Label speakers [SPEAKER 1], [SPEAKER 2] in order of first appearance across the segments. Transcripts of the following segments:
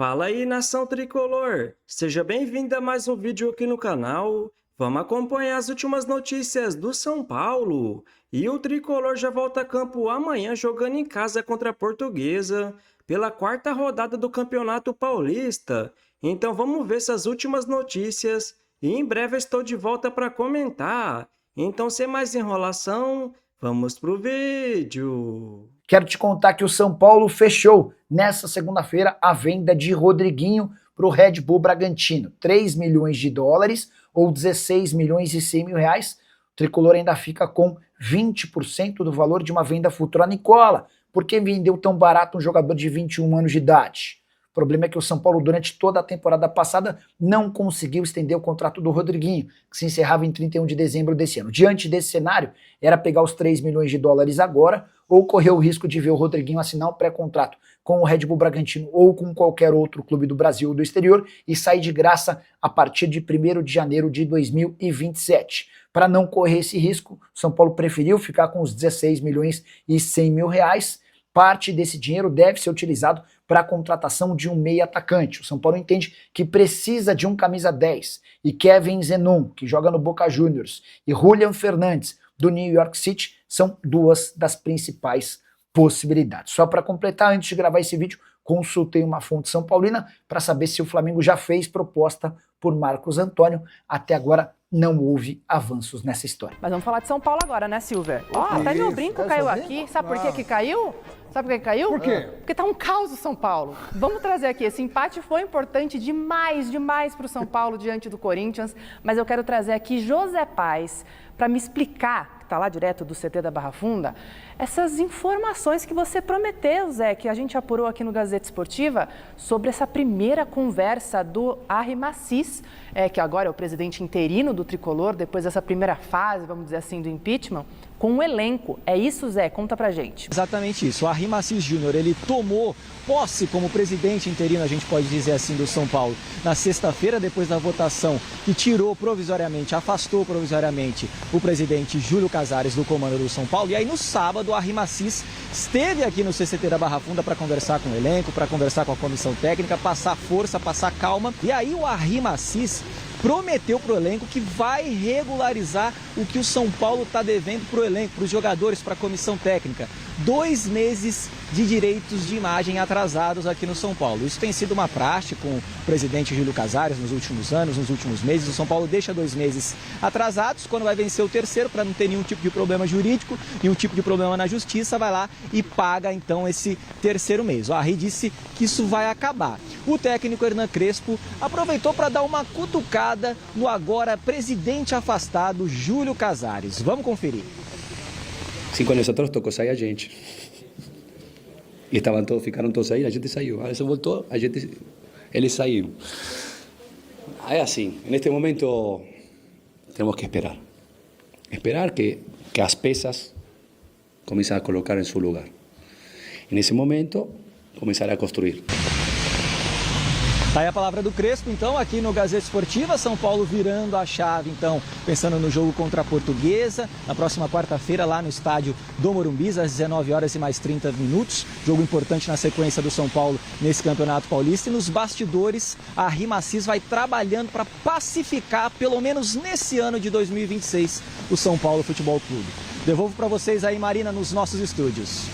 [SPEAKER 1] Fala aí, nação tricolor! Seja bem-vindo a mais um vídeo aqui no canal. Vamos acompanhar as últimas notícias do São Paulo. E o tricolor já volta a campo amanhã jogando em casa contra a Portuguesa pela quarta rodada do Campeonato Paulista. Então vamos ver essas últimas notícias e em breve estou de volta para comentar. Então, sem mais enrolação, vamos pro vídeo.
[SPEAKER 2] Quero te contar que o São Paulo fechou nessa segunda-feira a venda de Rodriguinho para o Red Bull Bragantino. 3 milhões de dólares ou 16 milhões e 100 mil reais. O tricolor ainda fica com 20% do valor de uma venda futura. Nicola, por que vendeu tão barato um jogador de 21 anos de idade? O problema é que o São Paulo, durante toda a temporada passada, não conseguiu estender o contrato do Rodriguinho, que se encerrava em 31 de dezembro desse ano. Diante desse cenário, era pegar os 3 milhões de dólares agora ou correr o risco de ver o Rodriguinho assinar um pré-contrato com o Red Bull Bragantino ou com qualquer outro clube do Brasil ou do exterior e sair de graça a partir de 1º de janeiro de 2027. Para não correr esse risco, o São Paulo preferiu ficar com os 16 milhões e 100 mil reais. Parte desse dinheiro deve ser utilizado para a contratação de um meia atacante. O São Paulo entende que precisa de um camisa 10. E Kevin Zenon, que joga no Boca Juniors, e Julian Fernandes, do New York City, são duas das principais possibilidades. Só para completar, antes de gravar esse vídeo, consultei uma fonte são paulina para saber se o Flamengo já fez proposta por Marcos Antônio. Até agora não houve avanços nessa história.
[SPEAKER 3] Mas vamos falar de São Paulo agora, né, Silver? Ó, até meu brinco caiu aqui. Sabe por que caiu? Sabe por que caiu?
[SPEAKER 4] Por quê?
[SPEAKER 3] Porque tá um caos o São Paulo. Vamos trazer aqui. Esse empate foi importante demais para o São Paulo diante do Corinthians. Mas eu quero trazer aqui José Paz para me explicar, que está lá direto do CT da Barra Funda, essas informações que você prometeu, Zé, que a gente apurou aqui no Gazeta Esportiva, sobre essa primeira conversa do Arry Macis, que agora é o presidente interino do Tricolor, depois dessa primeira fase, vamos dizer assim, do impeachment, com o elenco. É isso, Zé? Conta pra gente.
[SPEAKER 5] Exatamente isso. O Arry Macis Júnior, ele tomou posse como presidente interino, a gente pode dizer assim, do São Paulo, na sexta-feira, depois da votação que tirou provisoriamente, afastou provisoriamente o presidente Júlio Casares do comando do São Paulo. E aí no sábado, o Arry Macis esteve aqui no CCT da Barra Funda para conversar com o elenco, para conversar com a comissão técnica, passar força, passar calma. E aí o Arry Macis prometeu para o elenco que vai regularizar o que o São Paulo está devendo para o elenco, para os jogadores, para a comissão técnica. 2 meses de direitos de imagem atrasados aqui no São Paulo. Isso tem sido uma praxe com o presidente Júlio Casares nos últimos anos, nos últimos meses. O São Paulo deixa 2 meses atrasados, quando vai vencer o terceiro, para não ter nenhum tipo de problema jurídico, nenhum tipo de problema na justiça, vai lá e paga então esse terceiro mês. O Arry disse que isso vai acabar. O técnico Hernan Crespo aproveitou para dar uma cutucada no agora presidente afastado Júlio Casares. Vamos conferir.
[SPEAKER 6] 5 anos atrás tocou sair a gente. E estavam todos, ficaram todos aí, a gente saiu. Aí você voltou, eles saíram. É assim, neste momento temos que esperar. Esperar que as peças comecem a colocar em seu lugar. E nesse momento, começar a construir.
[SPEAKER 5] Tá aí a palavra do Crespo, então, aqui no Gazeta Esportiva. São Paulo virando a chave, então, pensando no jogo contra a Portuguesa, na próxima quarta-feira, lá no estádio do Morumbi, às 19 horas e mais 30 minutos. Jogo importante na sequência do São Paulo nesse Campeonato Paulista. E nos bastidores, a Arry Macis vai trabalhando para pacificar, pelo menos nesse ano de 2026, o São Paulo Futebol Clube. Devolvo para vocês aí, Marina, nos nossos estúdios.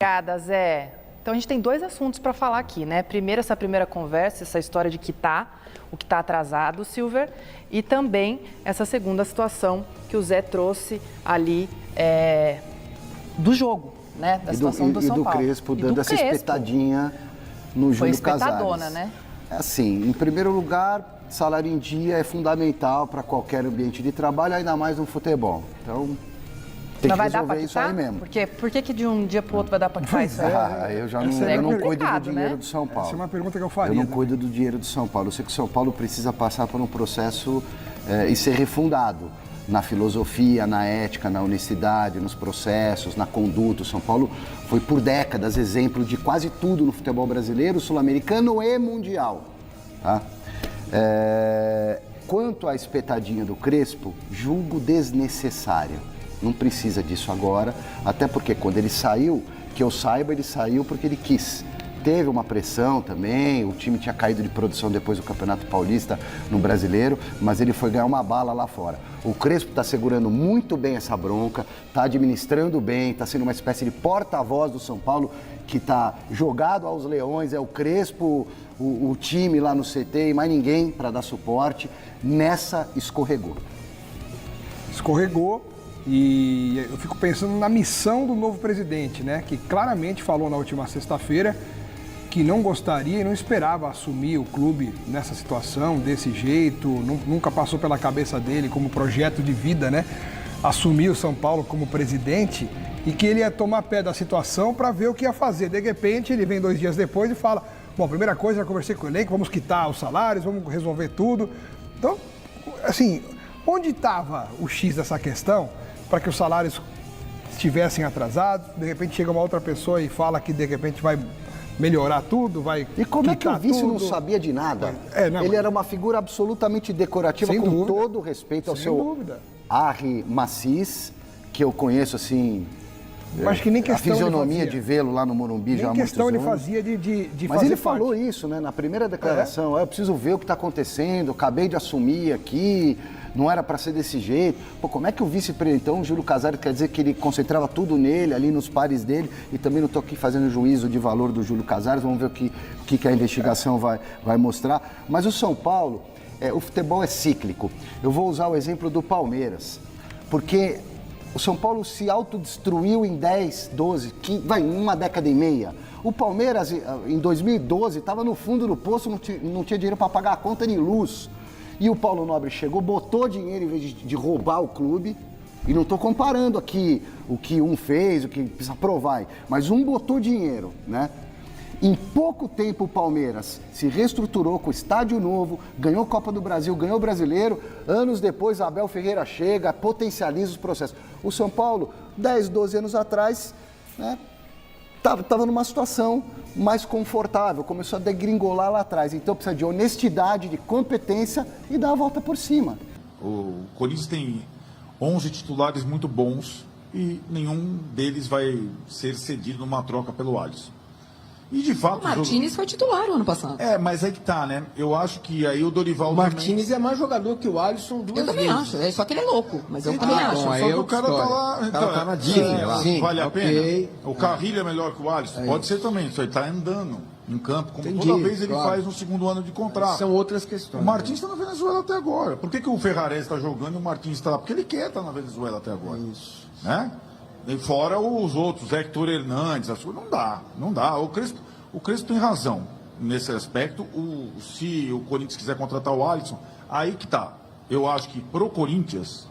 [SPEAKER 3] Obrigada, Zé. Então a gente tem 2 assuntos para falar aqui, né? Primeiro, essa primeira conversa, essa história de o que está atrasado, Silver, e também essa segunda situação que o Zé trouxe ali do jogo, né? Da situação do São Paulo.
[SPEAKER 4] E do Crespo dando essa espetadinha no Júlio Casares. Foi espetadona,
[SPEAKER 3] né?
[SPEAKER 4] Assim, em primeiro lugar, salário em dia é fundamental para qualquer ambiente de trabalho, ainda mais no futebol. Então, tem que resolver isso aí mesmo.
[SPEAKER 3] Por que de um dia para o outro vai dar para quitar isso aí?
[SPEAKER 4] Eu já não cuido do dinheiro do São Paulo.
[SPEAKER 7] Essa é uma pergunta que eu faria.
[SPEAKER 4] Eu não cuido do dinheiro do São Paulo. Eu sei que o São Paulo precisa passar por um processo e ser refundado na filosofia, na ética, na honestidade, nos processos, na conduta. O São Paulo foi por décadas exemplo de quase tudo no futebol brasileiro, sul-americano e mundial. Tá? Quanto à espetadinha do Crespo, julgo desnecessária. Não precisa disso agora, até porque quando ele saiu, que eu saiba, ele saiu porque ele quis. teve uma pressão também, o time tinha caído de produção depois do Campeonato Paulista no Brasileiro, mas ele foi ganhar uma bala lá fora. O Crespo está segurando muito bem essa bronca, está administrando bem, está sendo uma espécie de porta-voz do São Paulo, que está jogado aos leões, é o Crespo, o time lá no CT e mais ninguém para dar suporte. Nessa escorregou.
[SPEAKER 7] Escorregou. E eu fico pensando na missão do novo presidente, né? Que claramente falou na última sexta-feira que não gostaria e não esperava assumir o clube nessa situação, desse jeito. Nunca passou pela cabeça dele como projeto de vida, né? Assumir o São Paulo como presidente e que ele ia tomar pé da situação para ver o que ia fazer. De repente, ele vem 2 dias depois e fala: bom, primeira coisa, eu conversei com o elenco, vamos quitar os salários, vamos resolver tudo. Então, assim, onde estava o X dessa questão? Para que os salários estivessem atrasados, de repente chega uma outra pessoa e fala que de repente vai melhorar tudo, vai
[SPEAKER 4] E como é que o vice
[SPEAKER 7] tudo.
[SPEAKER 4] não sabia de nada?
[SPEAKER 7] Não,
[SPEAKER 4] ele era uma figura absolutamente decorativa,
[SPEAKER 7] Sem
[SPEAKER 4] com
[SPEAKER 7] dúvida.
[SPEAKER 4] todo o respeito ao
[SPEAKER 7] Sem
[SPEAKER 4] seu
[SPEAKER 7] dúvida.
[SPEAKER 4] Harry Macis, que eu conheço assim,
[SPEAKER 7] Eu acho que nem
[SPEAKER 4] a
[SPEAKER 7] questão
[SPEAKER 4] fisionomia
[SPEAKER 7] ele
[SPEAKER 4] de
[SPEAKER 7] fazia.
[SPEAKER 4] vê-lo lá no Morumbi já há
[SPEAKER 7] Nem
[SPEAKER 4] muitos
[SPEAKER 7] questão ele
[SPEAKER 4] anos.
[SPEAKER 7] fazia de
[SPEAKER 4] Mas
[SPEAKER 7] fazer
[SPEAKER 4] ele
[SPEAKER 7] parte.
[SPEAKER 4] falou isso, né, na primeira declaração: eu preciso ver o que está acontecendo, acabei de assumir aqui, não era para ser desse jeito. Pô, como é que o vice-presidente, então, o Júlio Casares, quer dizer que ele concentrava tudo nele, ali nos pares dele, e também não estou aqui fazendo juízo de valor do Júlio Casares, vamos ver o que a investigação vai mostrar. Mas o São Paulo, o futebol é cíclico. Eu vou usar o exemplo do Palmeiras, porque o São Paulo se autodestruiu em 10, 12, 15, uma década e meia. O Palmeiras, em 2012, estava no fundo do poço, não tinha dinheiro para pagar a conta de luz. E o Paulo Nobre chegou, botou dinheiro em vez de roubar o clube. E não estou comparando aqui o que um fez, o que precisa provar, mas um botou dinheiro, né? Em pouco tempo o Palmeiras se reestruturou com estádio novo, ganhou Copa do Brasil, ganhou o Brasileiro. Anos depois, Abel Ferreira chega, potencializa os processos. O São Paulo, 10, 12 anos atrás, né, estava numa situação mais confortável, começou a degringolar lá atrás. Então precisa de honestidade, de competência e dar a volta por cima.
[SPEAKER 8] O Corinthians tem 11 titulares muito bons e nenhum deles vai ser cedido numa troca pelo Alisson. E de fato...
[SPEAKER 9] O Martínez foi titular o ano passado.
[SPEAKER 8] Mas aí que tá, né? Eu acho que aí o Dorival...
[SPEAKER 10] O Martínez é mais jogador que o Alisson duas
[SPEAKER 9] Eu também
[SPEAKER 10] vezes.
[SPEAKER 9] acho, só que ele é louco, mas eu também acho.
[SPEAKER 8] Só que o cara tá lá...
[SPEAKER 10] O cara tá na Disney lá.
[SPEAKER 8] Sim, vale a
[SPEAKER 10] ok.
[SPEAKER 8] pena? O Carrilho é melhor que o Alisson? Pode ser também, só ele tá andando em campo, como
[SPEAKER 10] Entendi,
[SPEAKER 8] toda vez ele
[SPEAKER 10] claro.
[SPEAKER 8] faz no segundo ano de contrato.
[SPEAKER 10] São outras
[SPEAKER 8] O
[SPEAKER 10] questões.
[SPEAKER 8] Martins está na Venezuela até agora. Por que o Ferrarese está jogando e o Martins está lá? Porque ele quer estar na Venezuela até agora.
[SPEAKER 10] Isso.
[SPEAKER 8] Né? E fora os outros, Héctor Hernandes, não dá. O Crespo tem razão nesse aspecto. Se o Corinthians quiser contratar o Alisson, aí que tá. Eu acho que pro Corinthians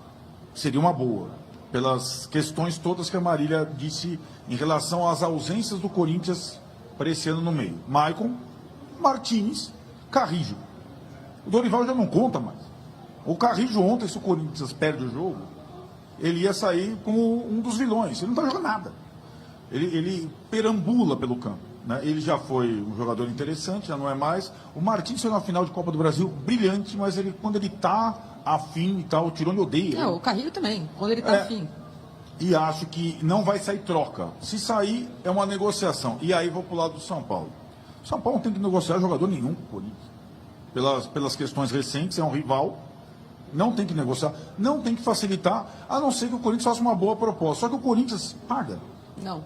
[SPEAKER 8] seria uma boa, pelas questões todas que a Marília disse em relação às ausências do Corinthians para esse ano no meio. Maicon, Martínez, Carrillo. O Dorival já não conta mais. O Carrillo ontem, se o Corinthians perde o jogo, ele ia sair como um dos vilões. Ele não está jogando nada. Ele perambula pelo campo. Né? Ele já foi um jogador interessante, já não é mais. O Martins foi na final de Copa do Brasil brilhante, mas quando ele está afim e tal, o Tirone odeia.
[SPEAKER 9] O Carrilho também, quando ele está afim.
[SPEAKER 8] E acho que não vai sair troca. Se sair, é uma negociação. E aí vou para o lado do São Paulo. O São Paulo não tem que negociar jogador nenhum com o Corinthians. Pelas questões recentes, é um rival. Não tem que negociar, não tem que facilitar, a não ser que o Corinthians faça uma boa proposta. Só que o Corinthians paga.
[SPEAKER 9] Não.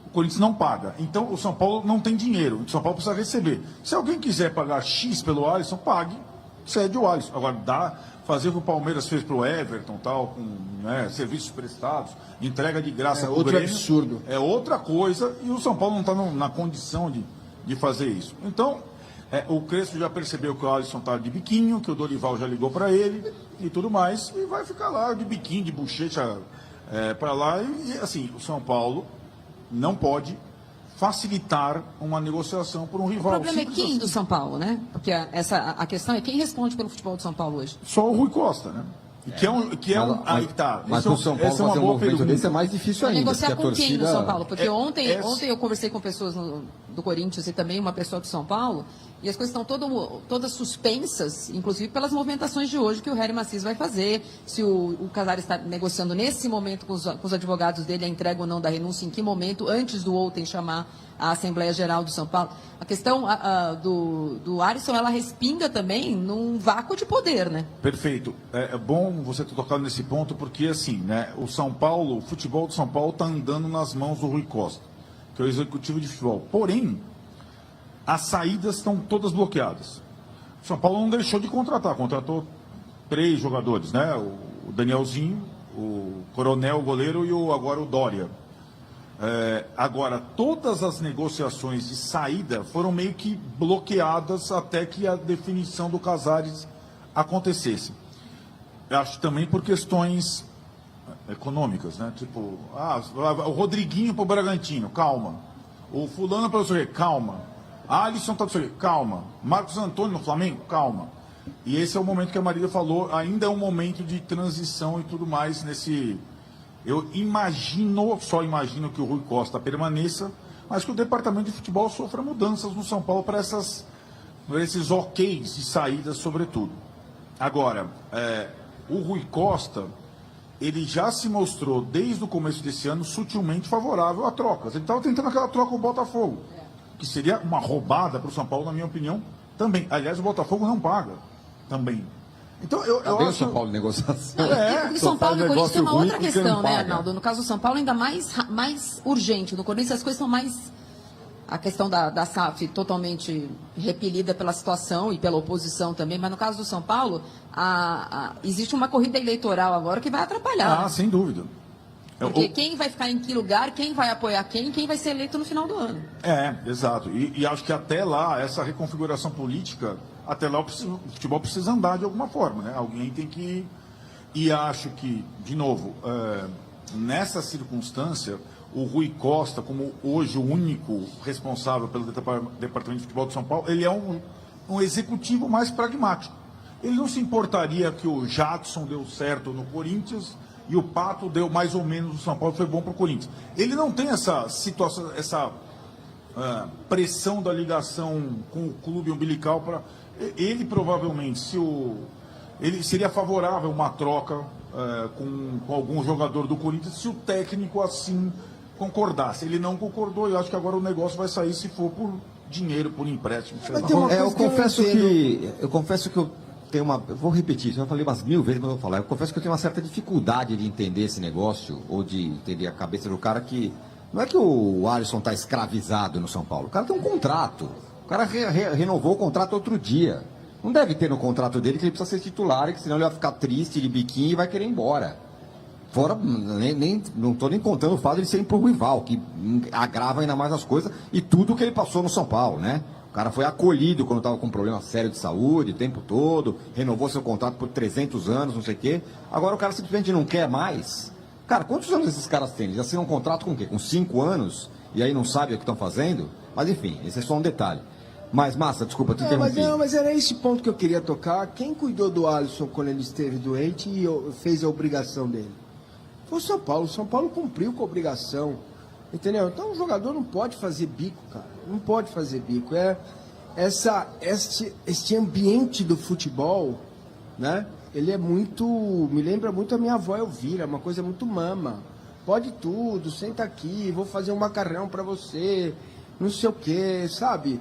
[SPEAKER 8] O Corinthians não paga. Então o São Paulo não tem dinheiro. O São Paulo precisa receber. Se alguém quiser pagar X pelo Alisson, pague, cede o Alisson. Agora, fazer o que o Palmeiras fez para o Everton, tal, com serviços prestados, entrega de graça para o
[SPEAKER 10] outro
[SPEAKER 8] Grêmio,
[SPEAKER 10] absurdo.
[SPEAKER 8] É outra coisa e o São Paulo não está na condição de fazer isso. Então, o Crespo já percebeu que o Alisson está de biquinho, que o Dorival já ligou para ele e tudo mais, e vai ficar lá de biquinho, de bochecha para lá. E assim, o São Paulo não pode facilitar uma negociação por um rival.
[SPEAKER 9] O problema é quem do São Paulo, né? Porque a questão é quem responde pelo futebol do São Paulo hoje.
[SPEAKER 8] Só o Rui Costa, né? Aí tá.
[SPEAKER 10] Mas o São Paulo fazer um movimento desse é mais difícil ainda.
[SPEAKER 9] Negociar com quem do São Paulo? Porque ontem
[SPEAKER 8] é
[SPEAKER 9] eu conversei com pessoas do Corinthians e também uma pessoa do São Paulo, e as coisas estão todas suspensas, inclusive pelas movimentações de hoje que o Harry Macis vai fazer, se o Casares está negociando nesse momento com os advogados dele a entrega ou não da renúncia, em que momento, antes do ontem chamar à Assembleia Geral do São Paulo. A questão do Alisson, ela respinga também num vácuo de poder, né?
[SPEAKER 8] Perfeito. É bom você ter tocado nesse ponto, porque assim, né, o futebol do São Paulo está andando nas mãos do Rui Costa, que é o executivo de futebol. Porém, as saídas estão todas bloqueadas. O São Paulo não deixou de contratou 3 jogadores, né? O Danielzinho, o Coronel, o goleiro, e agora o Dória. Agora, todas as negociações de saída foram meio que bloqueadas até que a definição do Casares acontecesse. Eu acho também por questões econômicas, né? Tipo, o Rodriguinho para o Bragantino, calma. O fulano para o Sorriso, calma. Alisson está no calma. Marcos Antônio no Flamengo, calma. E esse é o momento que a Marília falou, ainda é um momento de transição e tudo mais nesse... Eu só imagino que o Rui Costa permaneça, mas que o departamento de futebol sofra mudanças no São Paulo para esses OKs de saídas, sobretudo. Agora, o Rui Costa, ele já se mostrou, desde o começo desse ano, sutilmente favorável a trocas. Ele estava tentando aquela troca com o Botafogo, que seria uma roubada para o São Paulo, na minha opinião, também. Aliás, o Botafogo não paga também. Então, eu acho...
[SPEAKER 10] o São Paulo em negociação.
[SPEAKER 9] Porque São Paulo e o Corinthians tem uma outra questão, né,
[SPEAKER 10] paga.
[SPEAKER 9] Arnaldo? No caso do São Paulo, ainda mais urgente. No Corinthians, as coisas são mais... A questão da SAF totalmente repelida pela situação e pela oposição também, mas no caso do São Paulo, existe uma corrida eleitoral agora que vai atrapalhar.
[SPEAKER 8] Sem dúvida.
[SPEAKER 9] Porque quem vai ficar em que lugar, quem vai apoiar quem vai ser eleito no final do ano.
[SPEAKER 8] Exato. E acho que até lá, essa reconfiguração política, até lá o futebol precisa andar de alguma forma, né? Alguém tem que... E acho que, de novo, nessa circunstância, o Rui Costa, como hoje o único responsável pelo Departamento de Futebol de São Paulo, ele é um executivo mais pragmático. Ele não se importaria que o Jadson deu certo no Corinthians e o Pato deu mais ou menos no São Paulo, foi bom para o Corinthians. Ele não tem essa situação, essa pressão da ligação com o clube umbilical para... Ele provavelmente, ele seria favorável a uma troca com algum jogador do Corinthians se o técnico assim concordasse. Ele não concordou e eu acho que agora o negócio vai sair se for por dinheiro, por empréstimo.
[SPEAKER 10] Eu confesso que eu tenho uma... Eu vou repetir, eu falei umas 1000 vezes, mas eu vou falar. Eu confesso que eu tenho uma certa dificuldade de entender esse negócio, ou de entender a cabeça do cara que... Não é que o Alisson está escravizado no São Paulo. O cara tem um contrato. O cara renovou o contrato outro dia. Não deve ter no contrato dele que ele precisa ser titular, e que senão ele vai ficar triste de biquinho e vai querer ir embora. Fora, não estou nem contando o fato de ele ser pro rival, que agrava ainda mais as coisas, e tudo que ele passou no São Paulo, né? O cara foi acolhido quando estava com um problema sério de saúde o tempo todo, renovou seu contrato por 300 anos, não sei o quê. Agora o cara simplesmente não quer mais. Cara, quantos anos esses caras têm? Eles assinam um contrato com o quê? Com 5 anos? E aí não sabem o que estão fazendo? Mas enfim, esse é só um detalhe. Mas, Massa, desculpa, te interrompi.
[SPEAKER 11] Mas era esse ponto que eu queria tocar. Quem cuidou do Alisson quando ele esteve doente e fez a obrigação dele? Foi o São Paulo. O São Paulo cumpriu com a obrigação. Entendeu? Então o jogador não pode fazer bico, cara. Não pode fazer bico. Este ambiente do futebol, né? Ele é muito... Me lembra muito a minha avó Elvira. Uma coisa muito mama. Pode tudo, senta aqui, vou fazer um macarrão pra você. Não sei o quê, sabe?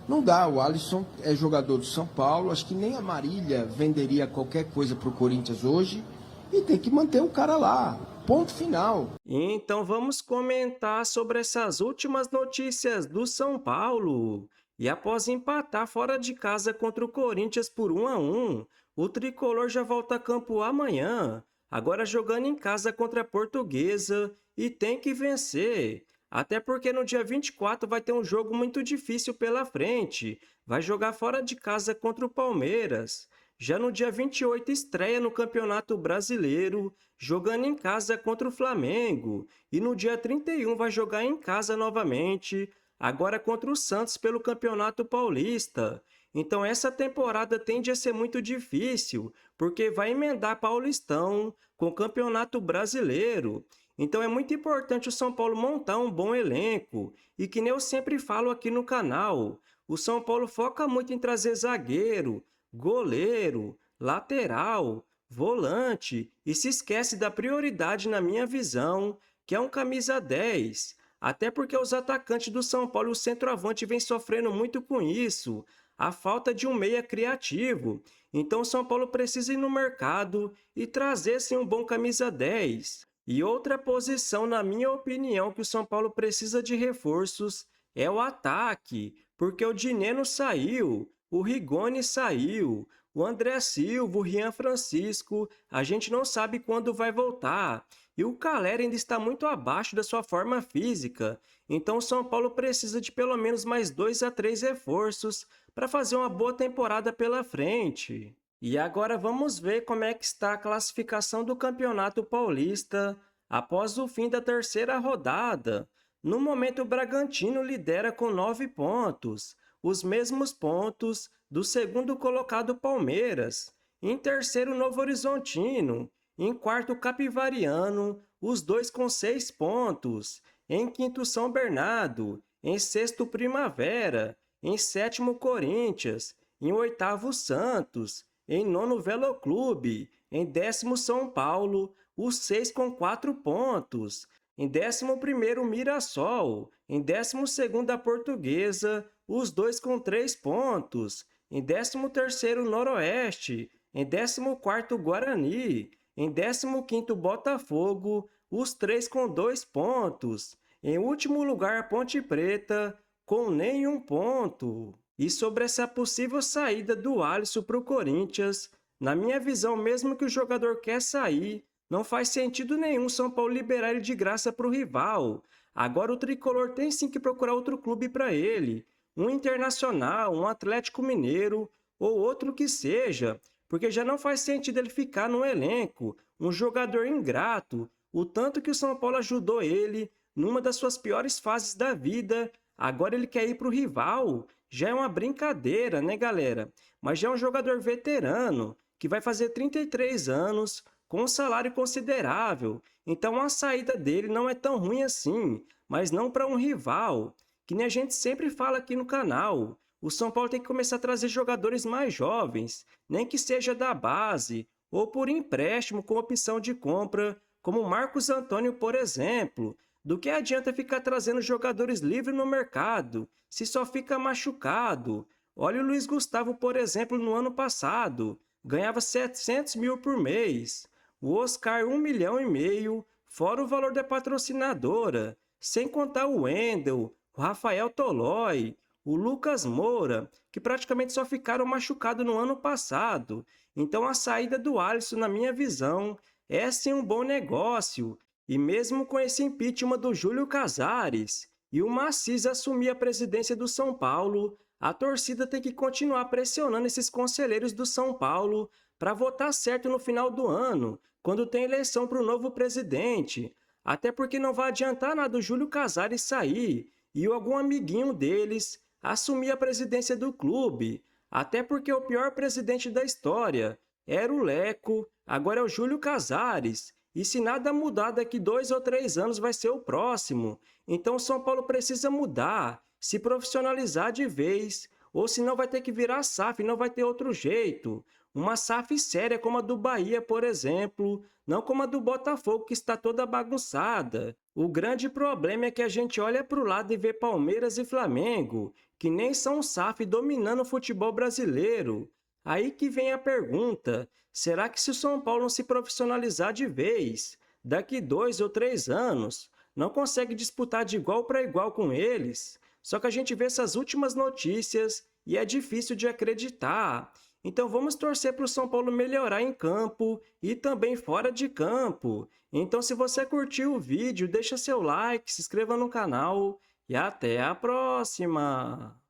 [SPEAKER 11] Não dá, o Alisson é jogador do São Paulo, acho que nem a Marília venderia qualquer coisa pro Corinthians hoje e tem que manter o cara lá, ponto final.
[SPEAKER 1] Então vamos comentar sobre essas últimas notícias do São Paulo. E após empatar fora de casa contra o Corinthians por 1-1, o tricolor já volta a campo amanhã, agora jogando em casa contra a Portuguesa e tem que vencer. Até porque no dia 24 vai ter um jogo muito difícil pela frente. Vai jogar fora de casa contra o Palmeiras. Já no dia 28 estreia no Campeonato Brasileiro, jogando em casa contra o Flamengo. E no dia 31 vai jogar em casa novamente, agora contra o Santos pelo Campeonato Paulista. Então essa temporada tende a ser muito difícil, porque vai emendar Paulistão com o Campeonato Brasileiro. Então é muito importante o São Paulo montar um bom elenco. E que nem eu sempre falo aqui no canal, o São Paulo foca muito em trazer zagueiro, goleiro, lateral, volante e se esquece da prioridade na minha visão, que é um camisa 10. até porque os atacantes do São Paulo e o centroavante vêm sofrendo muito com isso, a falta de um meia criativo. Então o São Paulo precisa ir no mercado e trazer sim um bom camisa 10. E outra posição, na minha opinião, que o São Paulo precisa de reforços é o ataque, porque o Dineno saiu, o Rigoni saiu, o André Silva, o Rian Francisco, a gente não sabe quando vai voltar. E o Calera ainda está muito abaixo da sua forma física. Então o São Paulo precisa de pelo menos mais 2 a 3 reforços para fazer uma boa temporada pela frente. E agora vamos ver como é que está a classificação do Campeonato Paulista após o fim da terceira rodada. No momento, o Bragantino lidera com 9 pontos, os mesmos pontos do segundo colocado Palmeiras. Em terceiro, Novo Horizontino. Em quarto, Capivariano, os dois com 6 pontos. Em quinto, São Bernardo. Em sexto, Primavera. Em sétimo, Corinthians. Em oitavo, Santos. Em nono, Veloclube. Em décimo, São Paulo, os 6 com 4 pontos. Em 11º, Mirassol. Em 12º, a Portuguesa, os 2 com 3 pontos. Em 13º, Noroeste. Em 14º, Guarani. Em 15º, Botafogo, os 3 com 2 pontos. Em último lugar, Ponte Preta, com nenhum ponto. E sobre essa possível saída do Alisson para o Corinthians, na minha visão, mesmo que o jogador quer sair, não faz sentido nenhum São Paulo liberar ele de graça para o rival. Agora o Tricolor tem sim que procurar outro clube para ele. Um Internacional, um Atlético Mineiro ou outro que seja. Porque já não faz sentido ele ficar no elenco. Um jogador ingrato. O tanto que o São Paulo ajudou ele numa das suas piores fases da vida. Agora ele quer ir para o rival. Já é uma brincadeira, né, galera? Mas já é um jogador veterano, que vai fazer 33 anos, com um salário considerável. Então a saída dele não é tão ruim assim, mas não para um rival. Que nem a gente sempre fala aqui no canal, o São Paulo tem que começar a trazer jogadores mais jovens, nem que seja da base, ou por empréstimo com opção de compra, como o Marcos Antônio, por exemplo. Do que adianta ficar trazendo jogadores livres no mercado, se só fica machucado? Olha o Luiz Gustavo, por exemplo, no ano passado, ganhava 700 mil por mês. O Oscar, 1,5 milhão, fora o valor da patrocinadora, sem contar o Wendel, o Rafael Tolói, o Lucas Moura, que praticamente só ficaram machucados no ano passado. Então a saída do Alisson, na minha visão, é sim um bom negócio. E mesmo com esse impeachment do Júlio Casares e o Maciz assumir a presidência do São Paulo, a torcida tem que continuar pressionando esses conselheiros do São Paulo para votar certo no final do ano, quando tem eleição para o novo presidente. Até porque não vai adiantar nada o Júlio Casares sair e algum amiguinho deles assumir a presidência do clube. Até porque o pior presidente da história era o Leco, agora é o Júlio Casares. E se nada mudar, daqui 2 ou 3 anos vai ser o próximo. Então o São Paulo precisa mudar, se profissionalizar de vez, ou senão vai ter que virar SAF, não vai ter outro jeito. Uma SAF séria como a do Bahia, por exemplo, não como a do Botafogo, que está toda bagunçada. O grande problema é que a gente olha para o lado e vê Palmeiras e Flamengo, que nem são SAF dominando o futebol brasileiro. Aí que vem a pergunta, será que se o São Paulo não se profissionalizar de vez, daqui 2 ou 3 anos, não consegue disputar de igual para igual com eles? Só que a gente vê essas últimas notícias e é difícil de acreditar. Então vamos torcer para o São Paulo melhorar em campo e também fora de campo. Então se você curtiu o vídeo, deixa seu like, se inscreva no canal e até a próxima!